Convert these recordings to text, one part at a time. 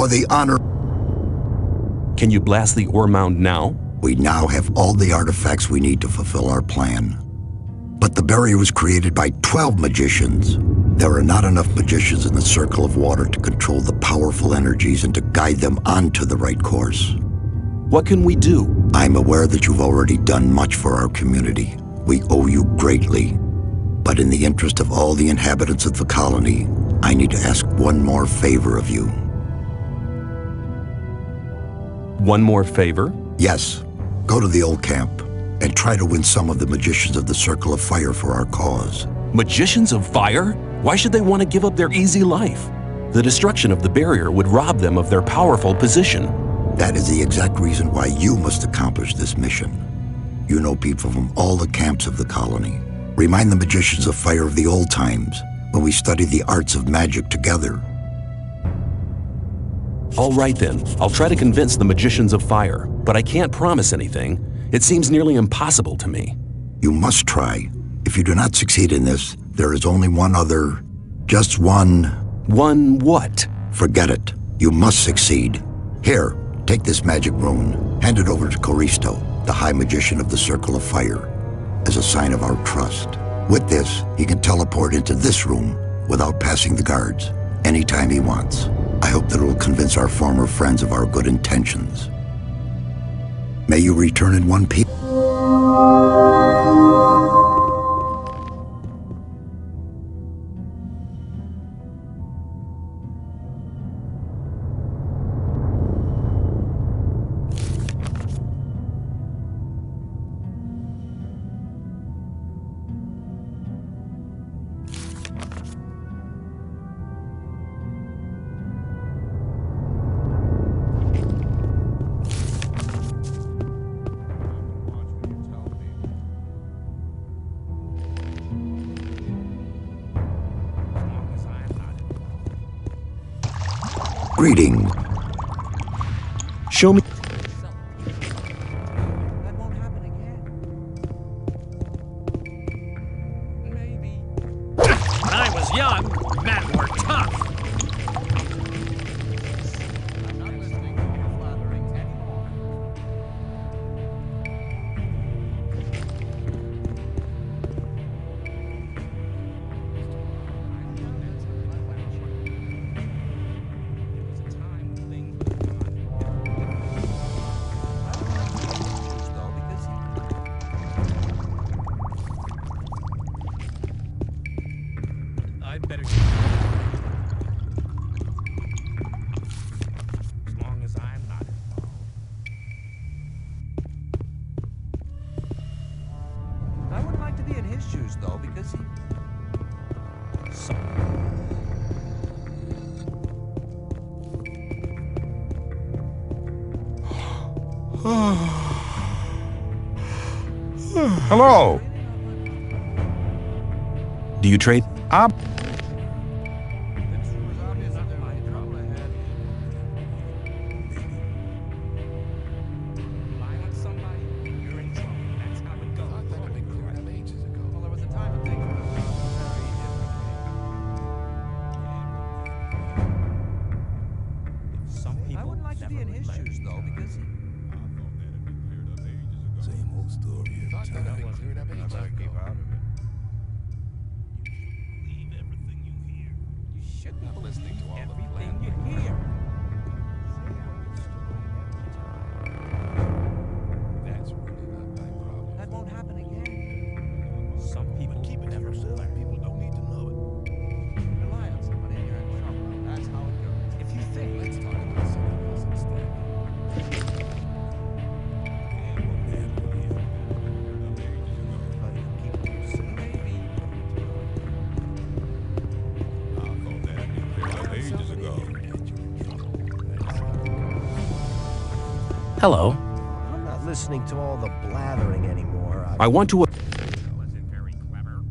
for the honor. Can you blast the ore mound now? We now have all the artifacts we need to fulfill our plan. But the barrier was created by 12 magicians. There are not enough magicians in the circle of water to control the powerful energies and to guide them onto the right course. What can we do? I'm aware that you've already done much for our community. We owe you greatly. But in the interest of all the inhabitants of the colony, I need to ask one more favor of you. One more favor? Yes. Go to the old camp and try to win some of the magicians of the Circle of Fire for our cause. Magicians of Fire? Why should they want to give up their easy life? The destruction of the barrier would rob them of their powerful position. That is the exact reason why you must accomplish this mission. You know people from all the camps of the colony. Remind the magicians of Fire of the old times, when we studied the arts of magic together. All right then, I'll try to convince the magicians of Fire, but I can't promise anything. It seems nearly impossible to me. You must try. If you do not succeed in this, there is only one other, just one. One what? Forget it. You must succeed. Here, take this magic rune. Hand it over to Coristo, the High Magician of the Circle of Fire, as a sign of our trust. With this, he can teleport into this room without passing the guards, anytime he wants. I hope that it will convince our former friends of our good intentions. May you return in one piece. Greetings. Show me. That won't happen again. Maybe. When I was young, men were tough. I'm not listening to your flattery anymore. I'd better. As long as I'm not involved. I wouldn't like to be in his shoes, though, because he... Hello. Do you trade? Lie on somebody, you're in trouble. That's how it goes. Well, there was a time when things were very different. Some people I wouldn't like to be in his shoes, though, because he... Same old story every time. That been cleared up ages ago. Believe everything you hear. You should be listening to everything you hear. That's really not my problem. That won't happen again. Some people Keep it to never yourself. learn. People don't need to know it. Rely on somebody and you're in trouble. That's how it goes. If you think Let's talk about something else instead. But you keep saying maybe. Ages ago. Hello. I'm not listening to all the blathering anymore. I want to. was it very clever?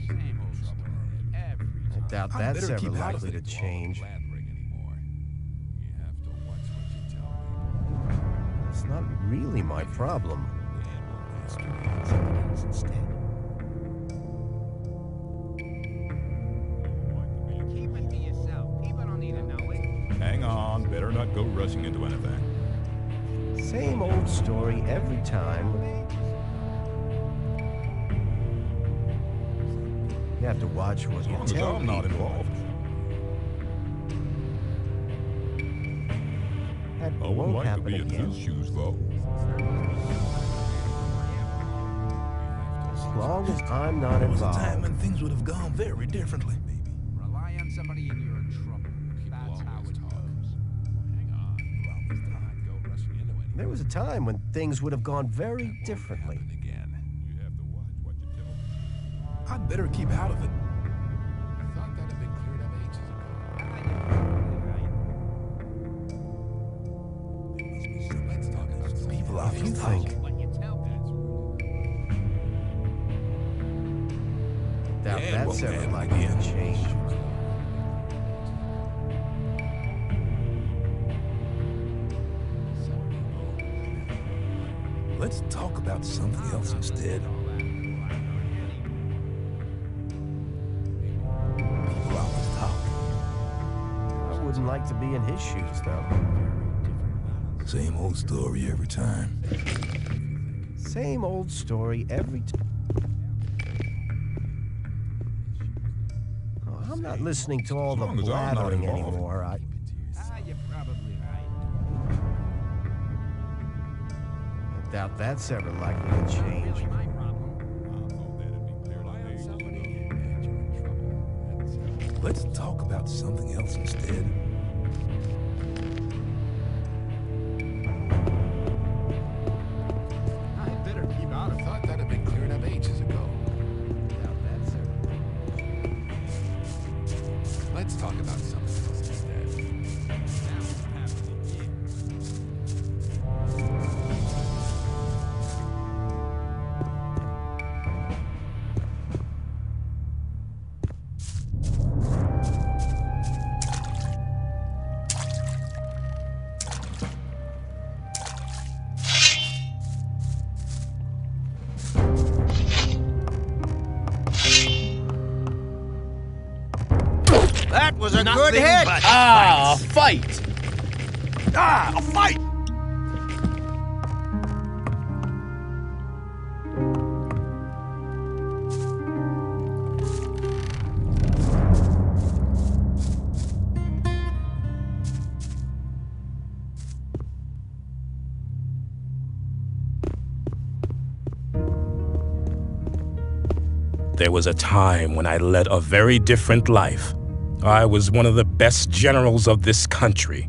Same old story. Every I doubt that's better ever keep out of likely to it. change. You have to watch what you tell people. It's not really my problem. Something else instead. go rushing into anything. Same old story every time. You have to watch what As you long as tell I'm not people. involved. That I wouldn't won't like to happen be in again. his shoes, though. As long as I'm not There was a time involved. when things would have gone very differently. Rely on somebody and you're in trouble. That's how it goes. Hang on. You always not go rushing into anything. There was a time when things would have gone very differently. Happen again. You have to watch what you tell me. I'd better keep out of it. I thought that had been cleared up ages ago. Let's talk about something People else. off You think What you tell me. doubt Yeah, that's won't ever happen likely to again. change. Let's talk about something else instead. People always talk. I wouldn't like to be in his shoes, though. Same old story every time. Same old story every time. Oh, I'm not listening to all As the long as I'm not blathering involved. anymore. You're probably right. I doubt that's ever likely to change. My problem. Let's talk about something else instead. I better keep out I of it. thought that had been cleared up ages ago. Doubt that's ever. Let's talk about something else instead. That was a Nothing but Fight! Ah, a fight! There was a time when I led a very different life. I was one of the best generals of this country.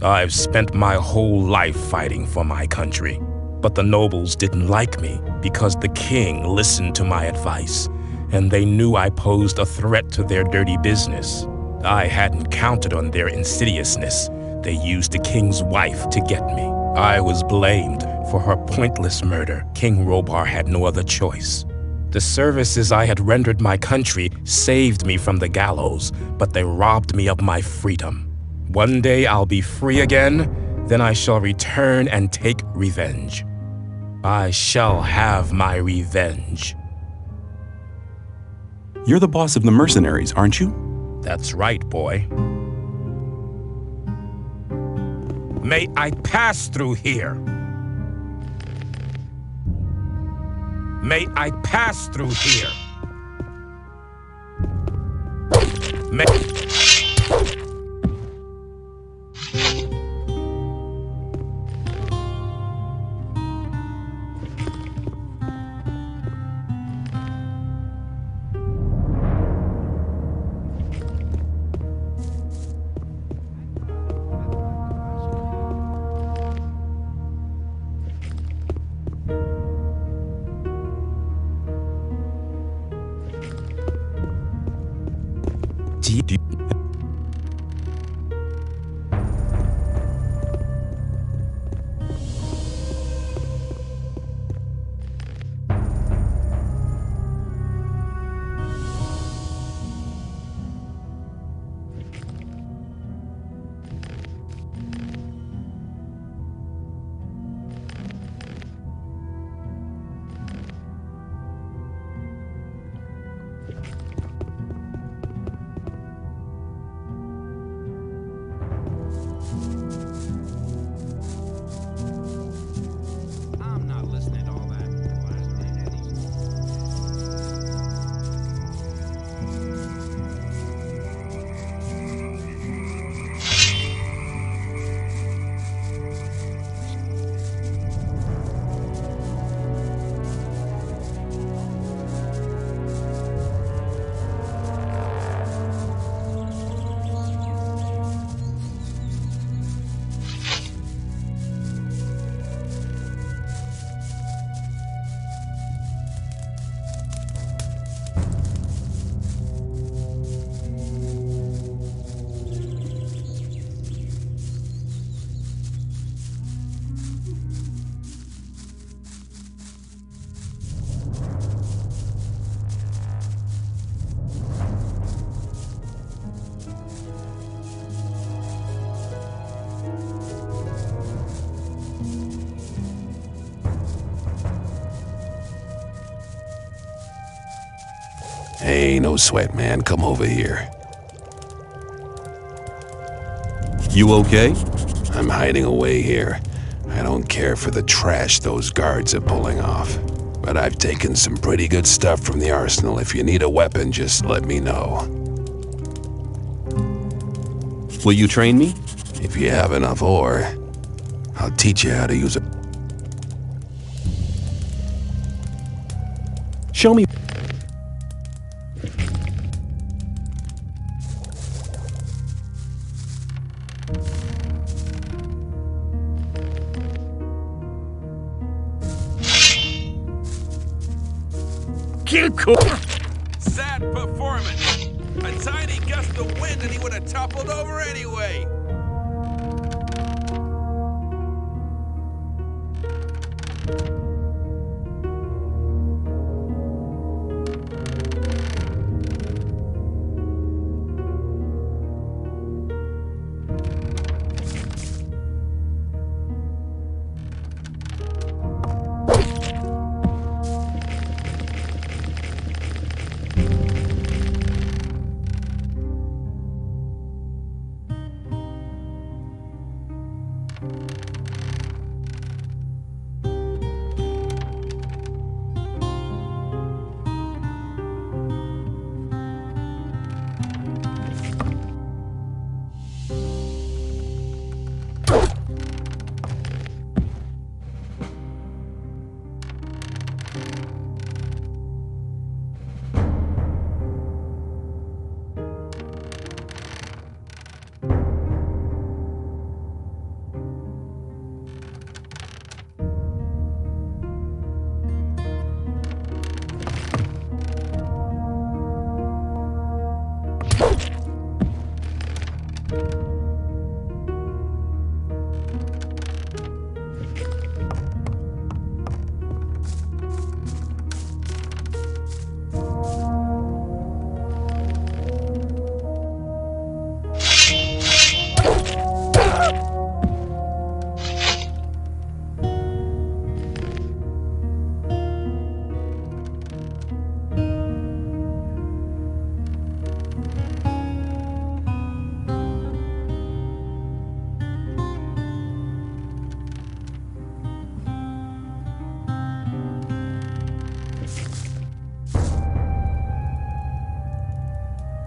I've spent my whole life fighting for my country. But the nobles didn't like me because the king listened to my advice, and they knew I posed a threat to their dirty business. I hadn't counted on their insidiousness. They used the king's wife to get me. I was blamed for her pointless murder. King Robar had no other choice. The services I had rendered my country saved me from the gallows, but they robbed me of my freedom. One day I'll be free again, then I shall return and take revenge. I shall have my revenge. You're the boss of the mercenaries, aren't you? That's right, boy. May I pass through here? May I pass through here? May... Hey, no sweat, man. Come over here. You okay? I'm hiding away here. I don't care for the trash those guards are pulling off. But I've taken some pretty good stuff from the arsenal. If you need a weapon, just let me know. Will you train me? If you have enough ore, I'll teach you how to use it. Show me. Sad performance. A tiny gust of wind and he would have toppled over anyway.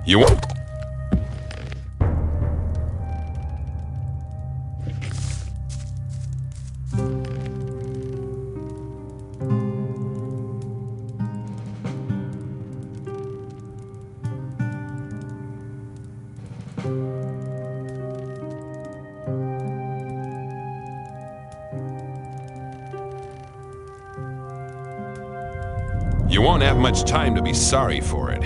You want? You won't have much time to be sorry for it.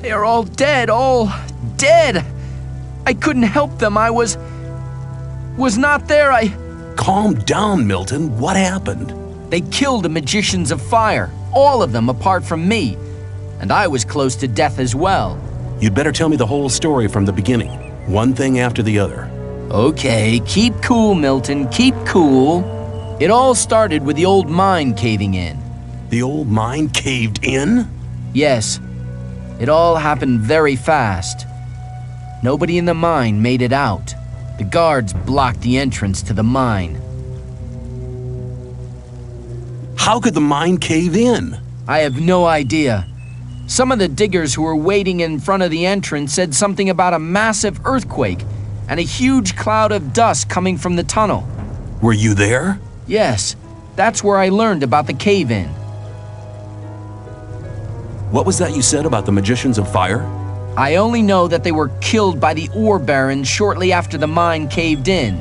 They are all dead, I couldn't help them. I was not there. Calm down, Milton. What happened? They killed the magicians of fire, all of them apart from me. And I was close to death as well. You'd better tell me the whole story from the beginning. One thing after the other. Okay, keep cool, Milton, keep cool. It all started with the old mine caving in. The old mine caved in? Yes. It all happened very fast. Nobody in the mine made it out. The guards blocked the entrance to the mine. How could the mine cave in? I have no idea. Some of the diggers who were waiting in front of the entrance said something about a massive earthquake and a huge cloud of dust coming from the tunnel. Were you there? Yes, that's where I learned about the cave-in. What was that you said about the magicians of fire? I only know that they were killed by the ore barons shortly after the mine caved in.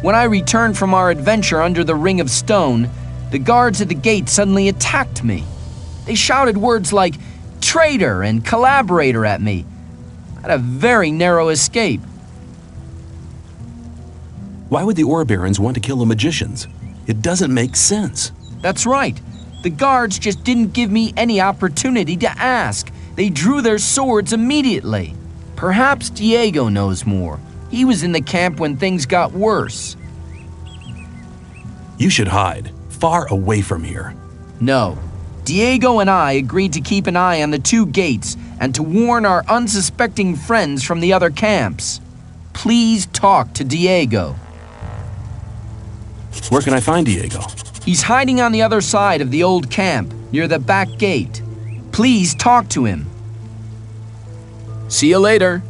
When I returned from our adventure under the Ring of Stone, the guards at the gate suddenly attacked me. They shouted words like traitor and collaborator at me. I had a very narrow escape. Why would the ore barons want to kill the magicians? It doesn't make sense. That's right. The guards just didn't give me any opportunity to ask. They drew their swords immediately. Perhaps Diego knows more. He was in the camp when things got worse. You should hide, far away from here. No. Diego and I agreed to keep an eye on the two gates and to warn our unsuspecting friends from the other camps. Please talk to Diego. Where can I find Diego? He's hiding on the other side of the old camp, near the back gate. Please talk to him. See you later.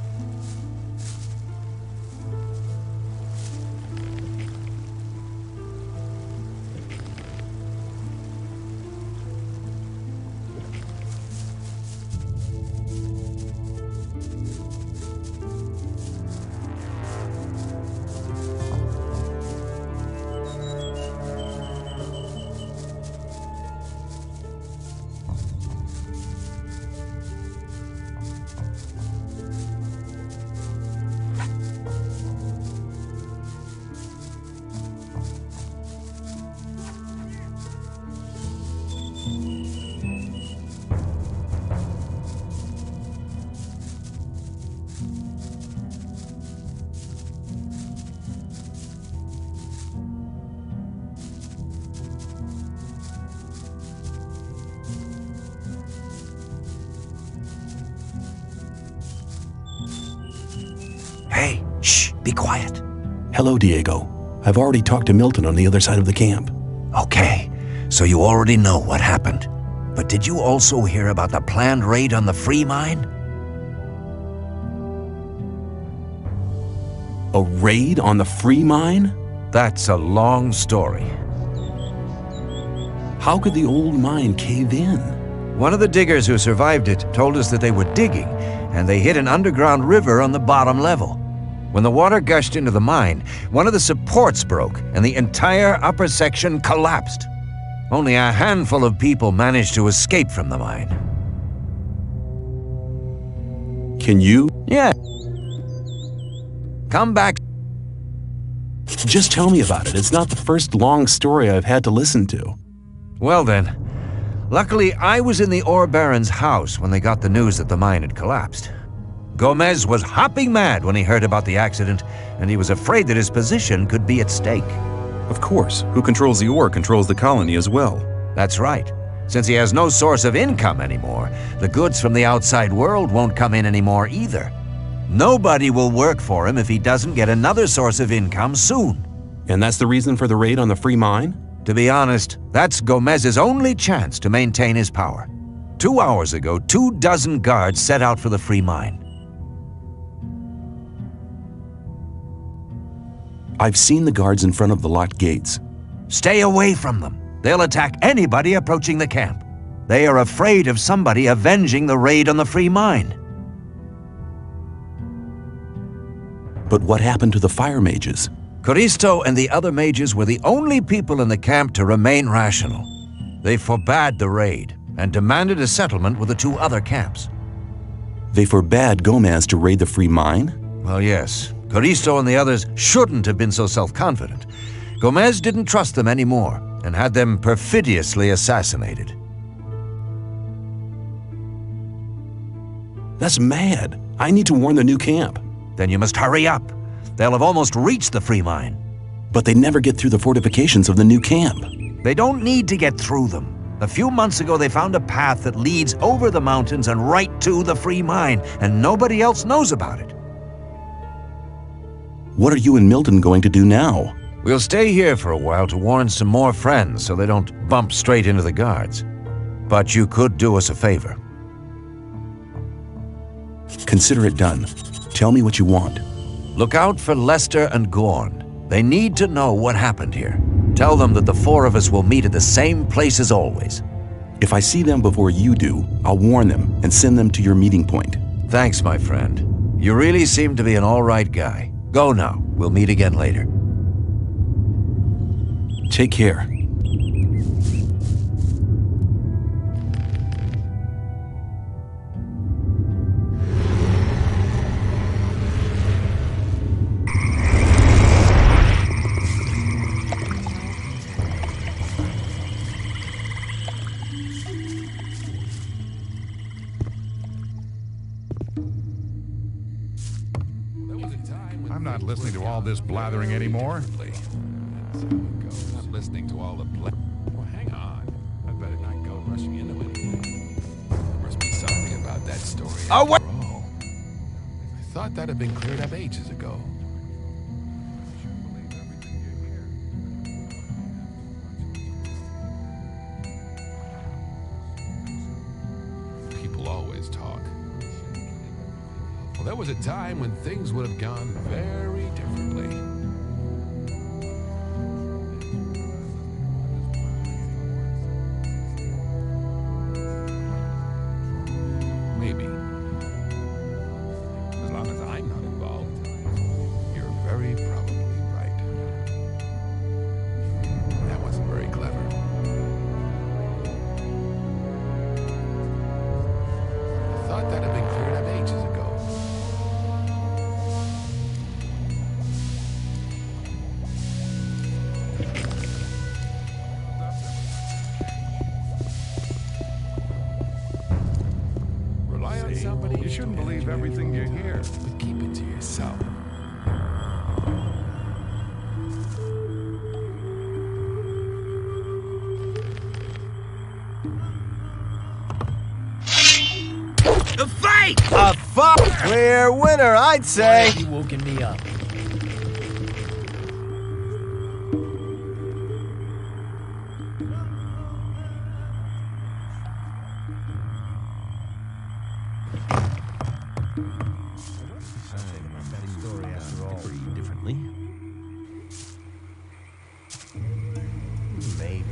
Hey, shh, be quiet. Hello, Diego. I've already talked to Milton on the other side of the camp. Okay, so you already know what happened. But did you also hear about the planned raid on the free mine? A raid on the free mine? That's a long story. How could the old mine cave in? One of the diggers who survived it told us that they were digging, and they hit an underground river on the bottom level. When the water gushed into the mine, one of the supports broke, and the entire upper section collapsed. Only a handful of people managed to escape from the mine. Can you? Yeah. Come back. Just tell me about it. It's not the first long story I've had to listen to. Well then, luckily I was in the ore baron's house when they got the news that the mine had collapsed. Gomez was hopping mad when he heard about the accident, and he was afraid that his position could be at stake. Of course, who controls the ore controls the colony as well. That's right. Since he has no source of income anymore, the goods from the outside world won't come in anymore either. Nobody will work for him if he doesn't get another source of income soon. And that's the reason for the raid on the free mine? To be honest, that's Gomez's only chance to maintain his power. 2 hours ago, 24 guards set out for the free mine. I've seen the guards in front of the locked gates. Stay away from them. They'll attack anybody approaching the camp. They are afraid of somebody avenging the raid on the free mine. But what happened to the fire mages? Coristo and the other mages were the only people in the camp to remain rational. They forbade the raid and demanded a settlement with the 2 other camps. They forbade Gomez to raid the free mine? Well, yes. Coristo and the others shouldn't have been so self-confident. Gomez didn't trust them anymore and had them perfidiously assassinated. That's mad. I need to warn the new camp. Then you must hurry up. They'll have almost reached the free mine. But they never get through the fortifications of the new camp. They don't need to get through them. A few months ago, they found a path that leads over the mountains and right to the free mine, and nobody else knows about it. What are you and Milton going to do now? We'll stay here for a while to warn some more friends so they don't bump straight into the guards. But you could do us a favor. Consider it done. Tell me what you want. Look out for Lester and Gorn. They need to know what happened here. Tell them that the 4 of us will meet at the same place as always. If I see them before you do, I'll warn them and send them to your meeting point. Thanks, my friend. You really seem to be an all right guy. Go now. We'll meet again later. Take care. I'm not listening to all this blathering anymore. Not listening to all the Well, hang on. I better not go rushing into anything. There must be something about that story. Oh, what? After all. I thought that had been cleared up ages ago. People always talk. Well, there was a time when things would have gone very differently. Maybe. As long as I'm not involved, you're very probably right. That wasn't very clever. I thought that had been cleared up ages ago. Rely on somebody. You shouldn't believe everything you hear. But keep it to yourself. A fuck! Clear winner, I'd say. You woken me up. Differently. Maybe.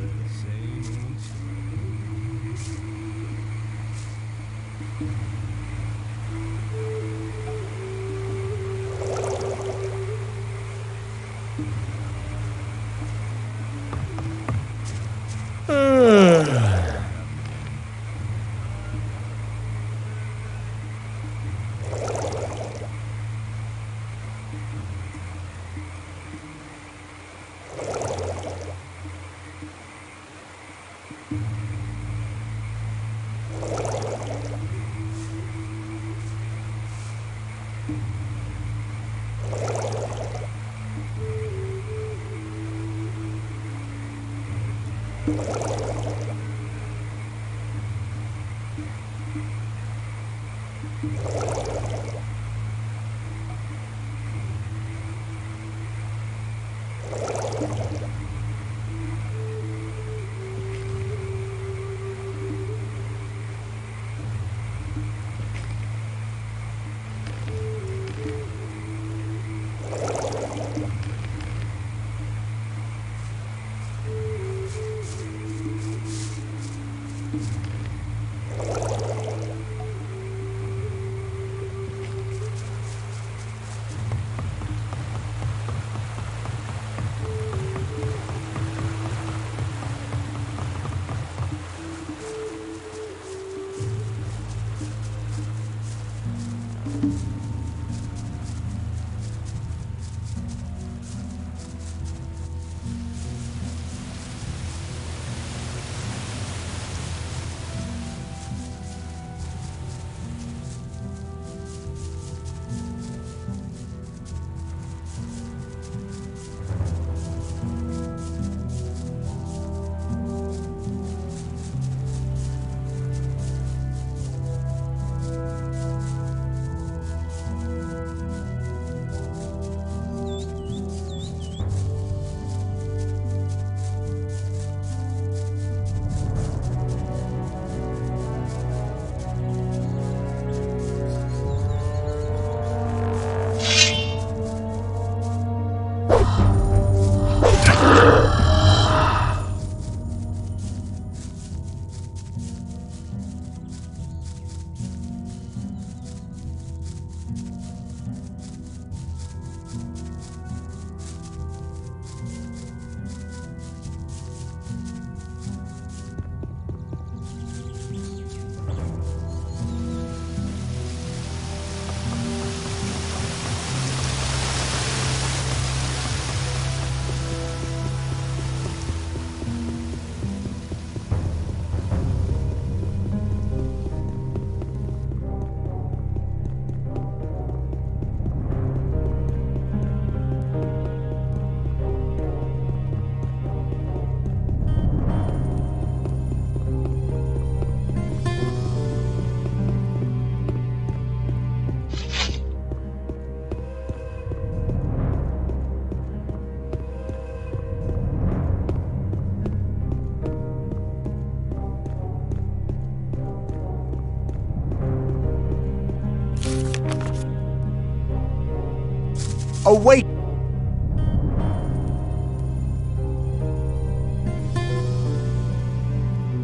Awake!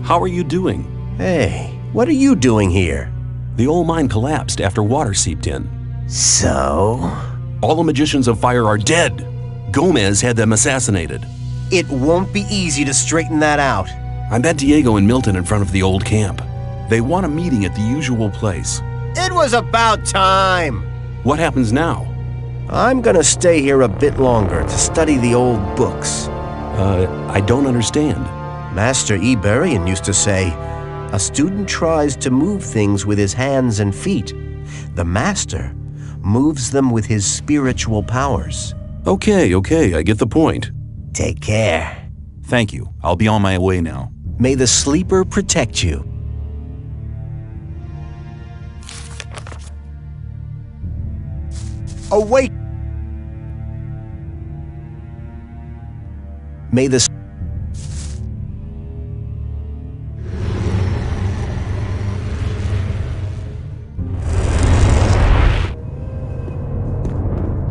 How are you doing? Hey, what are you doing here? The old mine collapsed after water seeped in. So? All the magicians of fire are dead. Gomez had them assassinated. It won't be easy to straighten that out. I met Diego and Milton in front of the old camp. They want a meeting at the usual place. It was about time! What happens now? I'm gonna stay here a bit longer to study the old books. I don't understand. Master Iberian used to say, a student tries to move things with his hands and feet. The master moves them with his spiritual powers. Okay, I get the point. Take care. Thank you. I'll be on my way now. May the sleeper protect you. Awake! May the...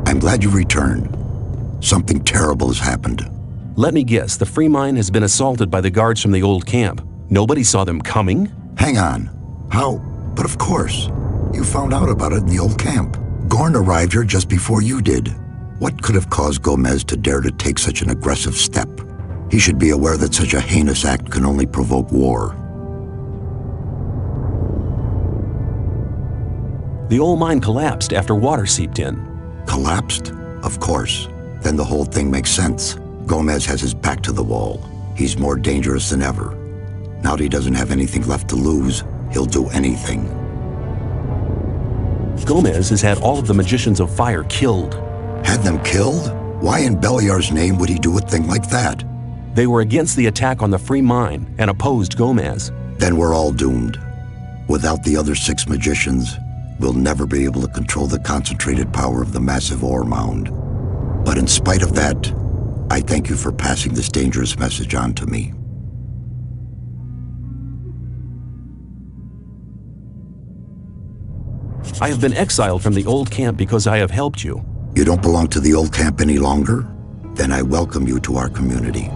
I'm glad you returned. Something terrible has happened. Let me guess, the free mine has been assaulted by the guards from the old camp. Nobody saw them coming? Hang on. How? But of course. You found out about it in the old camp. Gorn arrived here just before you did. What could have caused Gomez to dare to take such an aggressive step? He should be aware that such a heinous act can only provoke war. The old mine collapsed after water seeped in. Collapsed? Of course. Then the whole thing makes sense. Gomez has his back to the wall. He's more dangerous than ever. Now that he doesn't have anything left to lose, he'll do anything. Gomez has had all of the magicians of fire killed. Had them killed? Why in Beliar's name would he do a thing like that? They were against the attack on the free mine and opposed Gomez. Then we're all doomed. Without the other 6 magicians, we'll never be able to control the concentrated power of the massive ore mound. But in spite of that, I thank you for passing this dangerous message on to me. I have been exiled from the old camp because I have helped you. You don't belong to the old camp any longer? Then I welcome you to our community.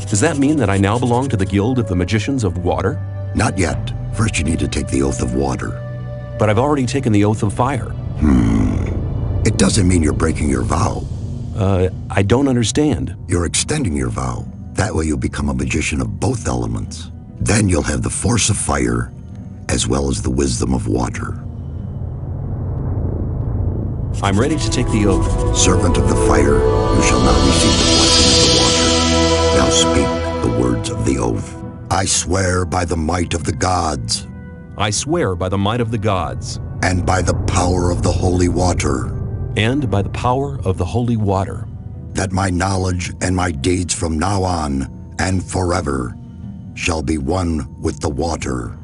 Does that mean that I now belong to the Guild of the Magicians of Water? Not yet. First you need to take the Oath of Water. But I've already taken the Oath of Fire. It doesn't mean you're breaking your vow. I don't understand. You're extending your vow. That way you'll become a magician of both elements. Then you'll have the force of fire, as well as the wisdom of water. I'm ready to take the oath. Servant of the fire, you shall now receive the blessing of the water. Now speak the words of the oath. I swear by the might of the gods. I swear by the might of the gods. And by the power of the holy water. And by the power of the holy water. That my knowledge and my deeds from now on and forever shall be one with the water.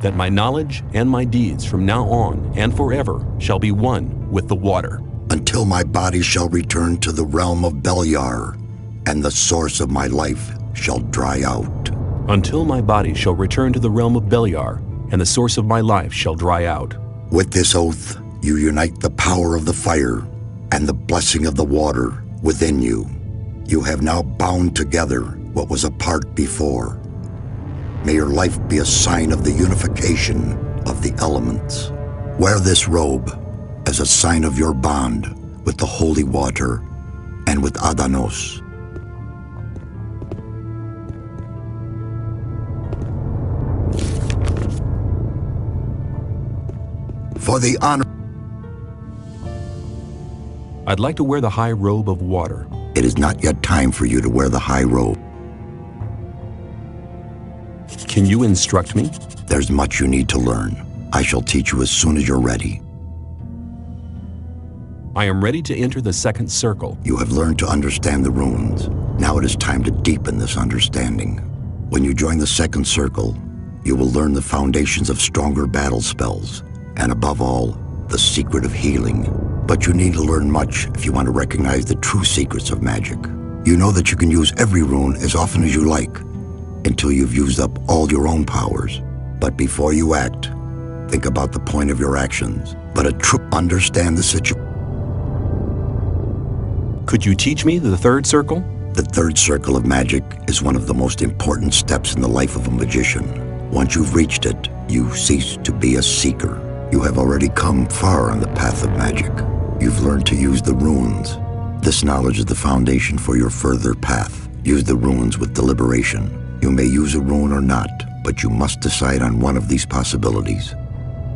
That my knowledge and my deeds from now on and forever shall be one with the water. Until my body shall return to the realm of Beliar, and the source of my life shall dry out. Until my body shall return to the realm of Beliar, and the source of my life shall dry out. With this oath, you unite the power of the fire and the blessing of the water within you. You have now bound together what was apart before. May your life be a sign of the unification of the elements. Wear this robe as a sign of your bond with the holy water and with Adanos. For the honor... I'd like to wear the high robe of water. It is not yet time for you to wear the high robe. Can you instruct me? There's much you need to learn. I shall teach you as soon as you're ready. I am ready to enter the second circle. You have learned to understand the runes. Now it is time to deepen this understanding. When you join the second circle, you will learn the foundations of stronger battle spells, and above all, the secret of healing. But you need to learn much if you want to recognize the true secrets of magic. You know that you can use every rune as often as you like, until you've used up all your own powers. But before you act, Think about the point of your actions, but a true understand the situation. Could you teach me the third circle? The third circle of magic is one of the most important steps in the life of a magician. Once you've reached it, you cease to be a seeker. You have already come far on the path of magic. You've learned to use the runes. This knowledge is the foundation for your further path. Use the runes with deliberation. You may use a rune or not, but you must decide on one of these possibilities.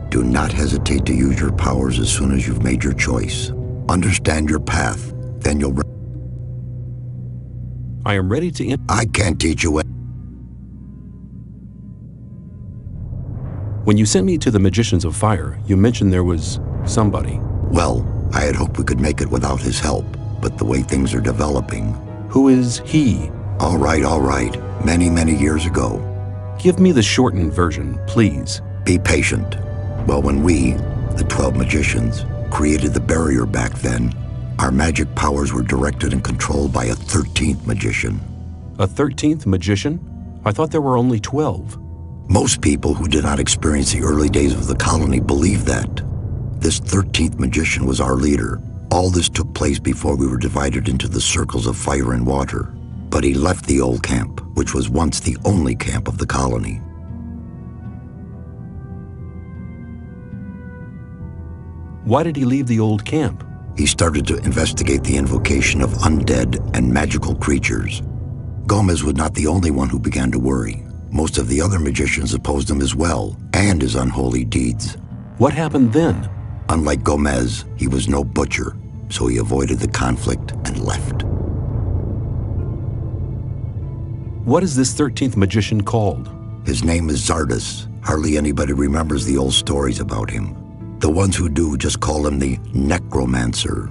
Do not hesitate to use your powers as soon as you've made your choice. Understand your path, then you'll... I am ready to... I can't teach you it. When you sent me to the Magicians of Fire, you mentioned there was somebody. Well, I had hoped we could make it without his help, but the way things are developing... Who is he? All right. Many, many years ago. Give me the shortened version, please. Be patient. Well, when we, the 12 magicians, created the barrier back then, our magic powers were directed and controlled by a 13th magician. A 13th magician? I thought there were only 12. Most people who did not experience the early days of the colony believe that. This 13th magician was our leader. All this took place before we were divided into the circles of fire and water. But he left the old camp, which was once the only camp of the colony. Why did he leave the old camp? He started to investigate the invocation of undead and magical creatures. Gomez was not the only one who began to worry. Most of the other magicians opposed him as well, and his unholy deeds. What happened then? Unlike Gomez, he was no butcher, so he avoided the conflict and left. What is this 13th magician called? His name is Zardes. Hardly anybody remembers the old stories about him. The ones who do just call him the Necromancer.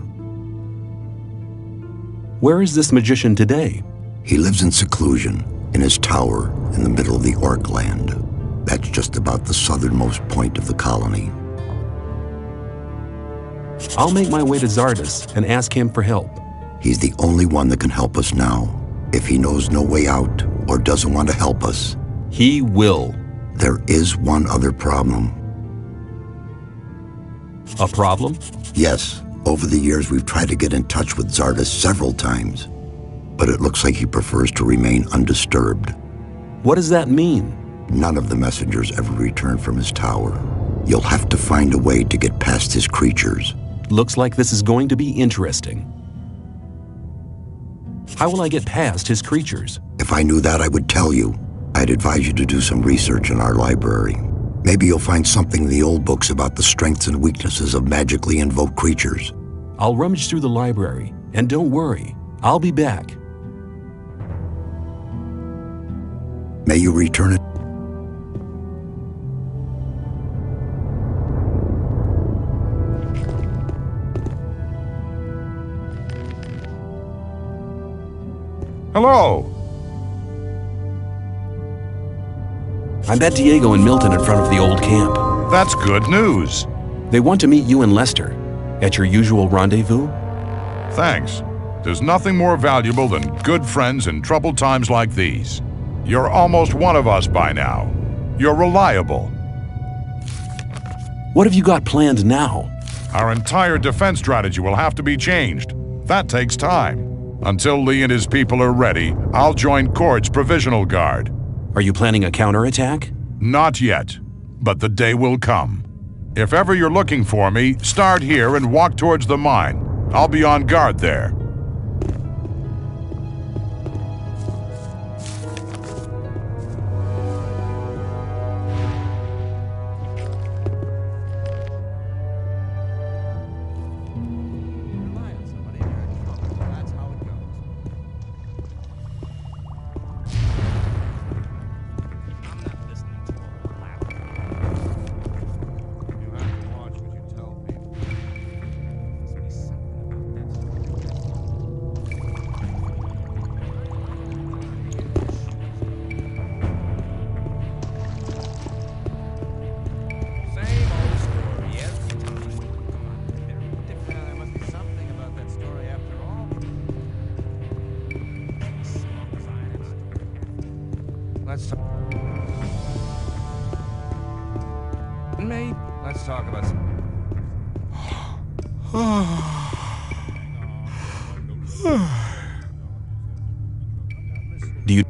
Where is this magician today? He lives in seclusion, in his tower in the middle of the Orc land. That's just about the southernmost point of the colony. I'll make my way to Zardes and ask him for help. He's the only one that can help us now. If he knows no way out or doesn't want to help us, he will. There is one other problem. A problem? Yes. Over the years, we've tried to get in touch with Zardes several times, but it looks like he prefers to remain undisturbed. What does that mean? None of the messengers ever returned from his tower. You'll have to find a way to get past his creatures. Looks like this is going to be interesting. How will I get past his creatures? If I knew that, I would tell you. I'd advise you to do some research in our library. Maybe you'll find something in the old books about the strengths and weaknesses of magically invoked creatures. I'll rummage through the library, and don't worry, I'll be back. May you return it. Hello. I met Diego and Milton in front of the old camp. That's good news. They want to meet you and Lester at your usual rendezvous. Thanks. There's nothing more valuable than good friends in troubled times like these. You're almost one of us by now. You're reliable. What have you got planned now? Our entire defense strategy will have to be changed. That takes time. Until Lee and his people are ready, I'll join Cord's Provisional Guard. Are you planning a counterattack? Not yet, but the day will come. If ever you're looking for me, start here and walk towards the mine. I'll be on guard there. me? Let's talk about some... Do you...